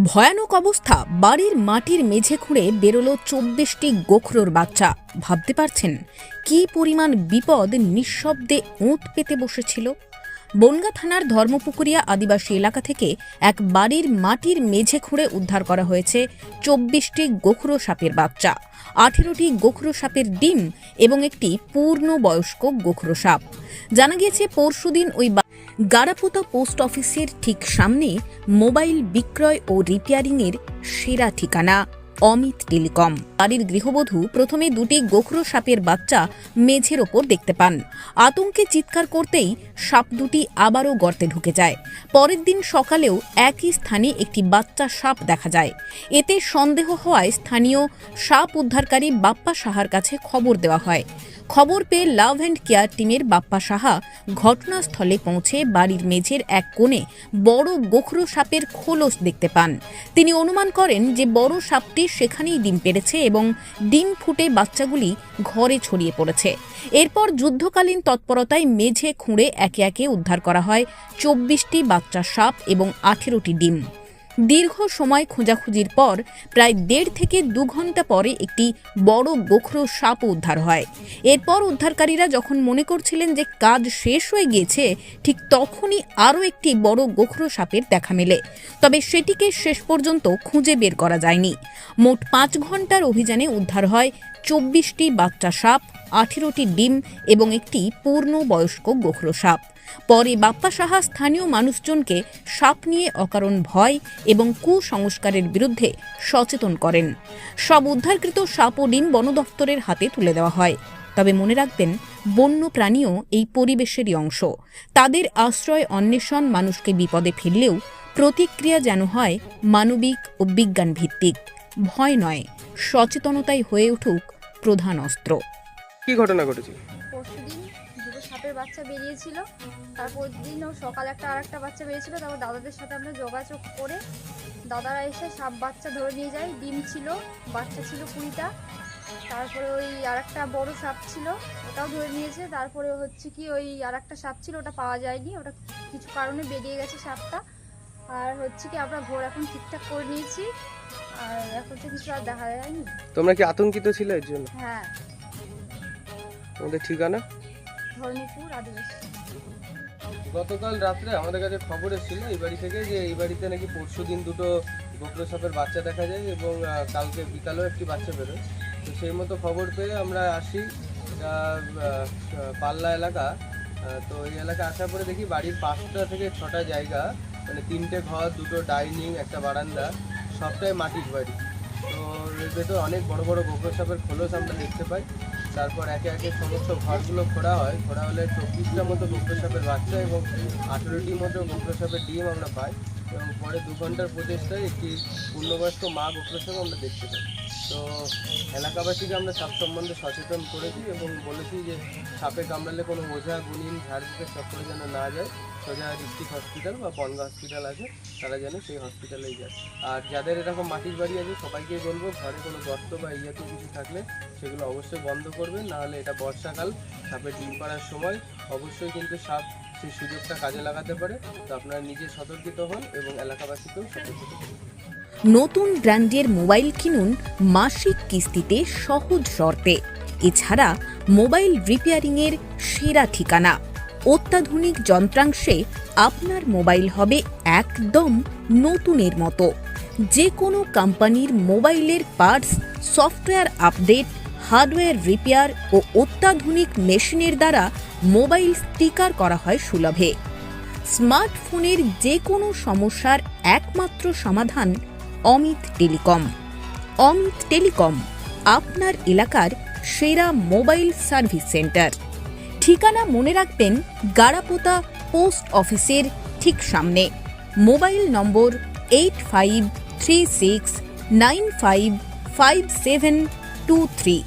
ভয়ানক অবস্থা। বাড়ির মাটির মেঝে খুঁড়ে বেরোলো 24টি গোখরোর বাচ্চা। ভাবতে পারছেন কি পরিমাণ বিপদ নিঃশব্দে ওঁত পেতে বসেছিল? বনগাঁ থানার ধর্মপুকুরিয়া আদিবাসী এলাকা থেকে এক বাড়ির মাটির মেঝে খুঁড়ে উদ্ধার করা হয়েছে 24টি গোখরো সাপের বাচ্চা, 18টি গোখরো সাপের ডিম এবং একটি পূর্ণবয়স্ক গোখরো সাপ। জানা গিয়েছে পরশুদিন ওই গাড়াপোতা পোস্ট অফিসের ঠিক সামনে মোবাইল বিক্রয় ও রিপেয়ারিংয়ের সেরা ঠিকানা অমিত টেলিকম। বাড়ির গৃহবধূ প্রথমে দুটি গোখরো সাপের বাচ্চা মেঝের ওপর দেখতে পান। আতঙ্কে চিৎকার করতেই সাপ দুটি আবারও গর্তে ঢুকে যায়। পরের দিন সকালেও একই স্থানে একটি বাচ্চা সাপ দেখা যায়। এতে সন্দেহ হওয়ায় স্থানীয় সাপ উদ্ধারকারী বাপ্পা সাহার কাছে খবর দেওয়া হয়। খবর পেয়ে লাভ অ্যান্ড কেয়ার টিমের বাপ্পা সাহা ঘটনাস্থলে পৌঁছে বাড়ির মেঝের এক কোণে বড় গোখরো সাপের খোলস দেখতে পান। তিনি অনুমান করেন যে বড় সাপটি সেখানেই ডিম পেড়েছে এবং ডিম ফুটে বাচ্চাগুলি ঘরে ছড়িয়ে পড়েছে। এরপর যুদ্ধকালীন তৎপরতায় মেঝে খুঁড়ে একে একে উদ্ধার করা হয় 24টি বাচ্চা সাপ এবং 18টি ডিম। দীর্ঘ সময় খোঁজাখুঁজির পর প্রায় 1.5 থেকে 2 ঘন্টা পরে একটি বড় গোখরো সাপ উদ্ধার হয়। এরপর উদ্ধারকারীরা যখন মনে করছিলেন যে কাজ শেষ হয়ে গিয়েছে, ঠিক তখনই আরও একটি বড় গোখরো সাপের দেখা মেলে। তবে সেটিকে শেষ পর্যন্ত খুঁজে বের করা যায়নি। মোট 5 ঘন্টার অভিযানে উদ্ধার হয় 24টি বাচ্চা সাপ, 18টি ডিম এবং একটি পূর্ণবয়স্ক গোখরো সাপ। পরে বাপ্পা সাহা স্থানীয় মানুষজনকে সাপ নিয়ে অকারণ ভয় এবং কুসংস্কারের বিরুদ্ধে সচেতন করেন। সব উদ্ধারকৃত সাপ ও ডিম বন দফতরের হাতে তুলে দেওয়া হয়। তবে মনে রাখবেন, বন্য প্রাণীও এই পরিবেশেরই অংশ। তাদের আশ্রয় অন্বেষণ মানুষকে বিপদে ফেললেও প্রতিক্রিয়া যেন হয় মানবিক ও বিজ্ঞান ভিত্তিক। ভয় নয়, সচেতনতাই হয়ে উঠুক প্রধান অস্ত্র। কি ঘটনা ঘটেছিল? পরশুদিন দুটো সাপের বাচ্চা বেরিয়েছিল, তারপর দিনও সকালে আরেকটা বাচ্চা বেরিয়েছিল। তারপর দাদাদের সাথে আমরা যোগাযোগ করে দাদারা এসে সাপ বাচ্চা ধরে নিয়ে যায়। ডিম ছিল, বাচ্চা ছিল 20টা। তারপরে ওই আরেকটা বড় সাপ ছিল, ওটাও ধরে নিয়েছে। তারপরে হচ্ছে কি ওই আরেকটা সাপ ছিল, ওটা পাওয়া যায়নি, ওটা কিছু কারণে বেরিয়ে গেছে সাপটা। আর হচ্ছে কি আমরা ঘোর এখন ঠিকঠাক করে নিয়েছি, আর এখন তো কিছু আর দেখা যায়নি। তোমরা কি আতঙ্কিত ছিলে এর জন্য? হ্যাঁ। তোমাদের ঠিকানা? ধর্মপুর আদিবাসী। গতকাল রাত্রে আমাদের কাছে খবর এসেছিল এই বাড়ি থেকে যে এই বাড়িতে নাকি পরশুদিন দুটো গোখরো সাপের বাচ্চা দেখা যায় এবং কালকে বিকালেও একটি বাচ্চা বেরোয়। তো সেই মতো খবর পেয়ে আমরা আসি। এটা পাল্লা এলাকা। তো এই এলাকায় আসার পরে দেখি বাড়ির 5টা থেকে 6টা জায়গা, মানে 3টে ঘর, 2টো ডাইনিং, একটা বারান্দা, সবটাই মাটির বাড়ি। তো এর ভেতর অনেক বড় বড় গোখরো সাপের খোলস আমরা দেখতে পাই। তারপর একে একে সমস্ত ঘরগুলো খোঁড়া হয়। খোঁড়া হলে 24টা মতো গোখরো সাপের বাচ্চা এবং 18টির মতো গোখরো সাপের ডিম আমরা পাই। এবং পরে 2 ঘন্টার প্রচেষ্টায় একটি পূর্ণবয়স্ক মা গোখরো সাপ আমরা দেখতে পাই। তো এলাকাবাসীকে আমরা সাপ সম্বন্ধে সচেতন করেছি এবং বলেছি যে সাপে কামড়ালে কোনো ওঝা গুণিন ঝাড় দিতে চক্করে যেন না যায়। সোজা ডিস্ট্রিক্ট হসপিটাল বা বনগাঁ হসপিটাল আছে, তারা যেন সেই হসপিটালেই যায়। আর যাদের এরকম মাটির বাড়ি আছে সবাইকে বলবো, ঘরে কোনো গর্ত বা এই জাতীয় কিছু থাকলে সেগুলো অবশ্যই বন্ধ করবেন, নাহলে এটা বর্ষাকাল, সাপের ডিম পাড়ার সময় অবশ্যই কিন্তু সাপ সেই সুযোগটা কাজে লাগাতে পারে। তো আপনারা নিজে সতর্কিত হন এবং এলাকাবাসীকেও সতর্কিত করুন। নতুন ব্র্যান্ডের মোবাইল কিনুন মাসিক কিস্তিতে সহজ শর্তে। এছাড়া মোবাইল রিপেয়ারিংয়ের সেরা ঠিকানা। অত্যাধুনিক যন্ত্রাংশে আপনার মোবাইল হবে একদম নতুনের মতো। যে কোনো কোম্পানির মোবাইলের parts, software update, hardware repair ও অত্যাধুনিক মেশিনের দ্বারা মোবাইল স্টিকার করা হয় সুলভে। স্মার্টফোনের যে কোনো সমস্যার একমাত্র সমাধান অমিত টেলিকম। অমিত টেলিকম আপনার এলাকার সেরা মোবাইল সার্ভিস সেন্টার। ঠিকানা মনে রাখবেন, গাড়াপোতা পোস্ট অফিসের ঠিক সামনে। মোবাইল নম্বর 8536955723।